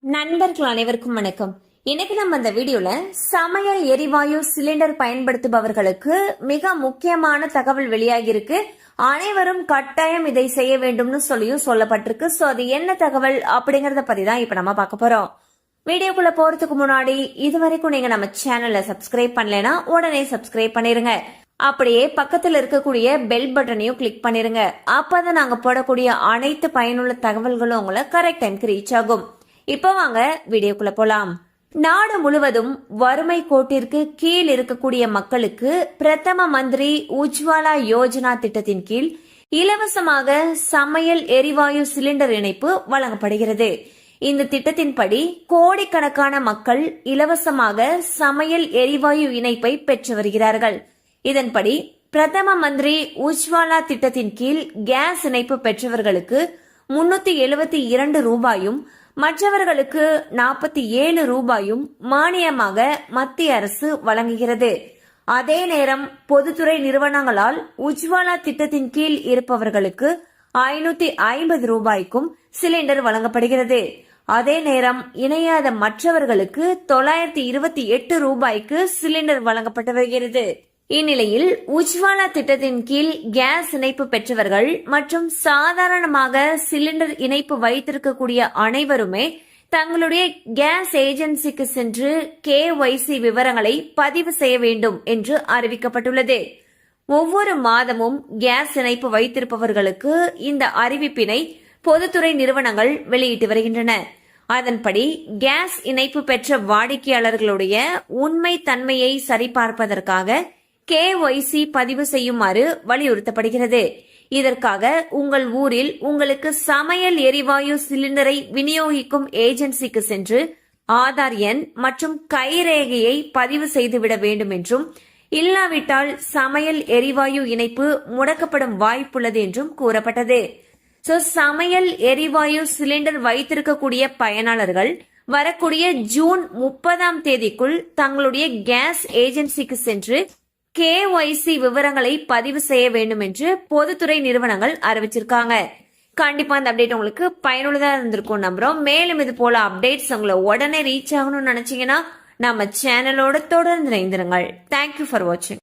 நண்பர்கள் அனைவருக்கும் வணக்கம். இன்னைக்கு நம்ம இந்த வீடியோல சமையல் எரிவாயு சிலிண்டர் பயன்படுத்துபவர்களுக்கு மிக முக்கியமான தகவல் வெளியாகி இருக்கு. அனைவரும் கட்டாயம் இதை செய்ய வேண்டும்னு சொல்லியும் சொல்லப்பட்டிருக்கு. சோ அது என்ன தகவல் அப்படிங்கறத பத்தி தான் இப்ப நம்ம பார்க்க போறோம். வீடியோக்குள்ள போறதுக்கு முன்னாடி இதுவரைக்கும் நீங்க நம்ம சேனலை சப்ஸ்கிரைப் பண்ணலனா உடனே சப்ஸ்கிரைப் பண்ணிருங்க. அப்படியே பக்கத்துல இருக்கக்கூடிய பெல் பட்டனையும் கிளிக் பண்ணிருங்க. அப்பதான் நாங்க போடக்கூடிய அனைத்து பயனுள்ள தகவல்களும் உங்களை கரெக்ட் டைம்க்கு ரீச் ஆகும். இப்போ வாங்க வீடியோக்குள்ள போலாம். நாடு முழுவதும் வறுமை கோட்டிற்கு கீழ் இருக்கக்கூடிய மக்களுக்கு பிரதம மந்திரி உஜ்வாலா யோஜனா திட்டத்தின் கீழ் இலவசமாக சமையல் எரிவாயு சிலிண்டர் இணைப்பு வழங்கப்படுகிறது. இந்த திட்டத்தின்படி கோடிக்கணக்கான மக்கள் இலவசமாக சமையல் எரிவாயு இணைப்பை பெற்று வருகிறார்கள். இதன்படி பிரதம மந்திரி உஜ்வாலா திட்டத்தின் கீழ் கேஸ் இணைப்பு பெற்றவர்களுக்கு 372 ரூபாயும் மற்றவர்களுக்கு 47 ரூபாயும் மானியமாக மத்திய அரசு வழங்குகிறது. அதே நேரம் பொதுத்துறை நிறுவனங்களால் உஜ்வாலா திட்டத்தின் கீழ் இருப்பவர்களுக்கு 550 ரூபாய்க்கும் சிலிண்டர் வழங்கப்படுகிறது. அதே நேரம் இணையாத மற்றவர்களுக்கு 928 ரூபாய்க்கு சிலிண்டர் வழங்கப்பட்டு வருகிறது. இந்நிலையில் உஜ்வாலா திட்டத்தின் கீழ் கேஸ் இணைப்பு பெற்றவர்கள் மற்றும் சாதாரணமாக சிலிண்டர் இணைப்பு வைத்திருக்கக்கூடிய அனைவருமே தங்களுடைய கேஸ் ஏஜென்சிக்கு சென்று KYC விவரங்களை பதிவு செய்ய வேண்டும் என்று அறிவிக்கப்பட்டுள்ளது. ஒவ்வொரு மாதமும் கேஸ் இணைப்பு வைத்திருப்பவர்களுக்கு இந்த அறிவிப்பினை பொதுத்துறை நிறுவனங்கள் வெளியிட்டு வருகின்றன. அதன்படி கேஸ் இணைப்பு பெற்ற வாடிக்கையாளர்களுடைய உண்மை தன்மையை சரிபார்ப்பதற்காக KYC பதிவு செய்யுமாறு வலியுறுத்தப்படுகிறது. இதற்காக உங்கள் ஊரில் உங்களுக்கு சமையல் எரிவாயு சிலிண்டரை விநியோகிக்கும் ஏஜென்சிக்கு சென்று ஆதார் எண் மற்றும் கைரேகையை பதிவு செய்துவிட வேண்டும் என்றும், இல்லாவிட்டால் சமையல் எரிவாயு இணைப்பு முடக்கப்படும் வாய்ப்புள்ளது என்றும் கூறப்பட்டது. சமையல் எரிவாயு சிலிண்டர் வைத்திருக்கக்கூடிய பயனாளர்கள் வரக்கூடிய ஜூன் 30ஆம் தேதிக்குள் தங்களுடைய கேஸ் ஏஜென்சிக்கு சென்று KYC விவரங்களை பதிவு செய்ய வேண்டும் என்று பொதுத்துறை நிறுவனங்கள் அறிவிச்சிருக்காங்க. கண்டிப்பா இந்த அப்டேட் உங்களுக்கு பயனுள்ளதா இருந்திருக்கும் நம்புறோம். மேலும் இது போல அப்டேட்ஸ் உங்களை உடனே ரீச் ஆகணும்னு நினைச்சீங்கன்னா நம்ம சேனலோட தொடர்ந்து இணைந்திருங்கள். தேங்க்யூ ஃபார் வாட்சிங்.